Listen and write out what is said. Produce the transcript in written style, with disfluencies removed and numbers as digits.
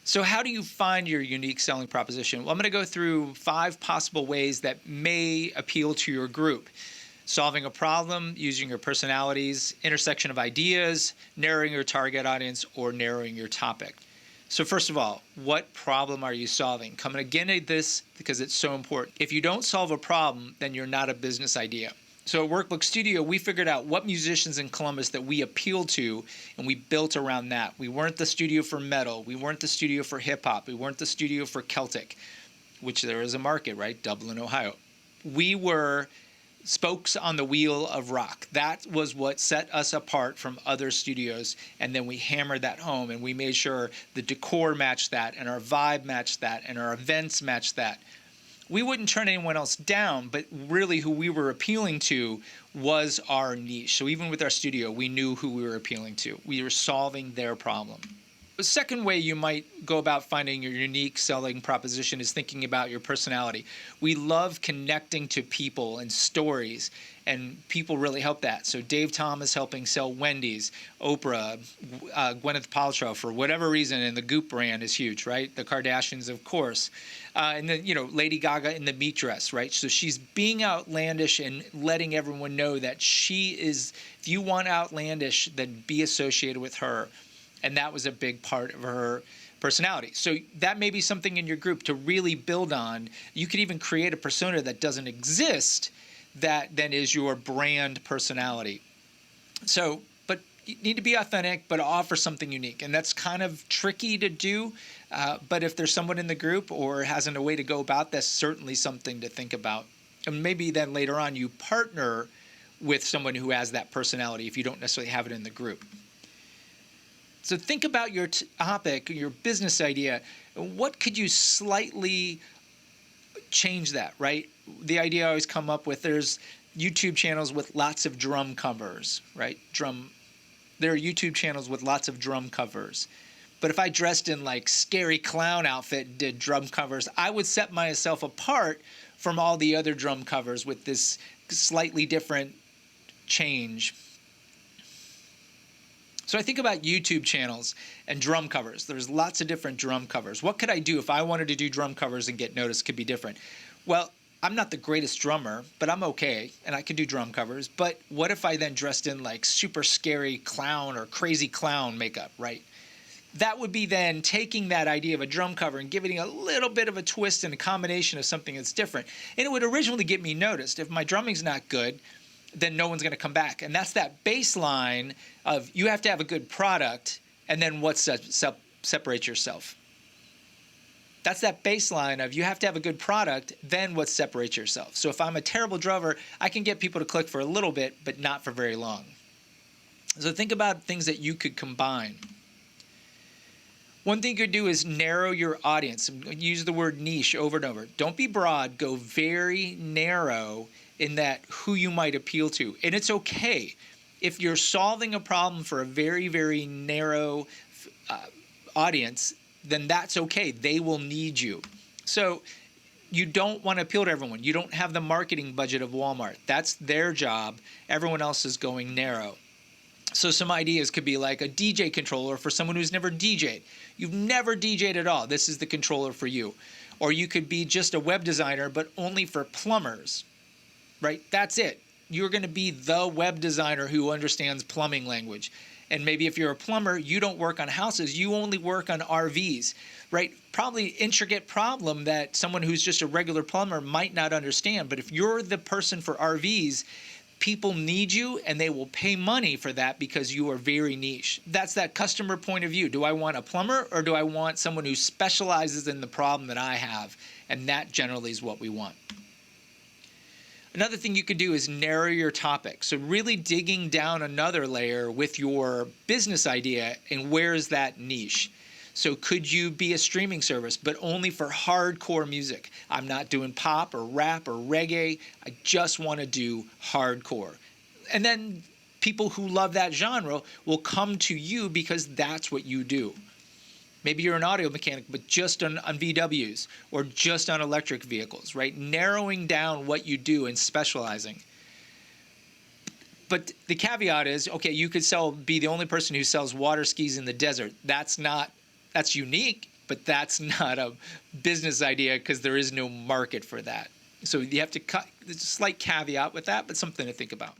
So, how do you find your unique selling proposition? Well, I'm going to go through 5 possible ways that may appeal to your group. Solving a problem, using your personalities, intersection of ideas, narrowing your target audience, or narrowing your topic. So, first of all, what problem are you solving? Coming again at this because it's so important. If you don't solve a problem, then you're not a business idea. So at Workbook Studio, we figured out what musicians in Columbus that we appeal to, and we built around that. We weren't the studio for metal. We weren't the studio for hip-hop. We weren't the studio for Celtic, which there is a market, right? Dublin, Ohio. We were spokes on the wheel of rock. That was what set us apart from other studios, and then we hammered that home, and we made sure the decor matched that, and our vibe matched that, and our events matched that. We wouldn't turn anyone else down, but really who we were appealing to was our niche. So even with our studio, we knew who we were appealing to. We were solving their problem. The second way you might go about finding your unique selling proposition is thinking about your personality. We love connecting to people and stories, and people really help that. So Dave Thomas helping sell Wendy's, Oprah, Gwyneth Paltrow, for whatever reason, and the Goop brand is huge, right? The Kardashians, of course. And then, Lady Gaga in the meat dress, right? So she's being outlandish and letting everyone know that she is, if you want outlandish, then be associated with her. And that was a big part of her personality. So that may be something in your group to really build on. You could even create a persona that doesn't exist that then is your brand personality. So, but you need to be authentic, but offer something unique. And that's kind of tricky to do. But if there's someone in the group or hasn't a way to go about, that's certainly something to think about. And maybe then later on you partner with someone who has that personality if you don't necessarily have it in the group. So think about your topic, your business idea. What could you slightly change that, right? The idea I always come up with, there's YouTube channels with lots of drum covers, right? There are YouTube channels with lots of drum covers. But if I dressed in like scary clown outfit and did drum covers, I would set myself apart from all the other drum covers with this slightly different change. So I think about YouTube channels and drum covers. There's lots of different drum covers. What could I do if I wanted to do drum covers and get noticed? Could be different. Well, I'm not the greatest drummer, but I'm okay, and I can do drum covers. But what if I then dressed in like super scary clown or crazy clown makeup, right? That would be then taking that idea of a drum cover and giving it a little bit of a twist and a combination of something that's different. And it would originally get me noticed. If my drumming's not good, then no one's going to come back. And that's that baseline of you have to have a good product, and then what separates yourself. That's that baseline of you have to have a good product, then what separates yourself. So if I'm a terrible drummer, I can get people to click for a little bit, but not for very long. So think about things that you could combine. One thing you could do is narrow your audience. Use the word niche over and over. Don't be broad. Go very narrow in that who you might appeal to. And it's okay. If you're solving a problem for a very, very narrow audience, then that's okay. They will need you. So you don't want to appeal to everyone. You don't have the marketing budget of Walmart. That's their job. Everyone else is going narrow. So some ideas could be like a DJ controller for someone who's never DJed. You've never DJed at all. This is the controller for you. Or you could be just a web designer, but only for plumbers, right? That's it. You're going to be the web designer who understands plumbing language. And maybe if you're a plumber, you don't work on houses. You only work on RVs, right? Probably intricate problem that someone who's just a regular plumber might not understand. But if you're the person for RVs, people need you and they will pay money for that because you are very niche. That's that customer point of view. Do I want a plumber or do I want someone who specializes in the problem that I have? And that generally is what we want. Another thing you could do is narrow your topic. So really digging down another layer with your business idea and where is that niche? So could you be a streaming service, but only for hardcore music? I'm not doing pop or rap or reggae. I just want to do hardcore. And then people who love that genre will come to you because that's what you do. Maybe you're an audio mechanic, but just on VWs or just on electric vehicles, right? Narrowing down what you do and specializing. But the caveat is, okay, you could be the only person who sells water skis in the desert. That's unique, but that's not a business idea because there is no market for that. So you have to cut. There's a slight caveat with that, but something to think about.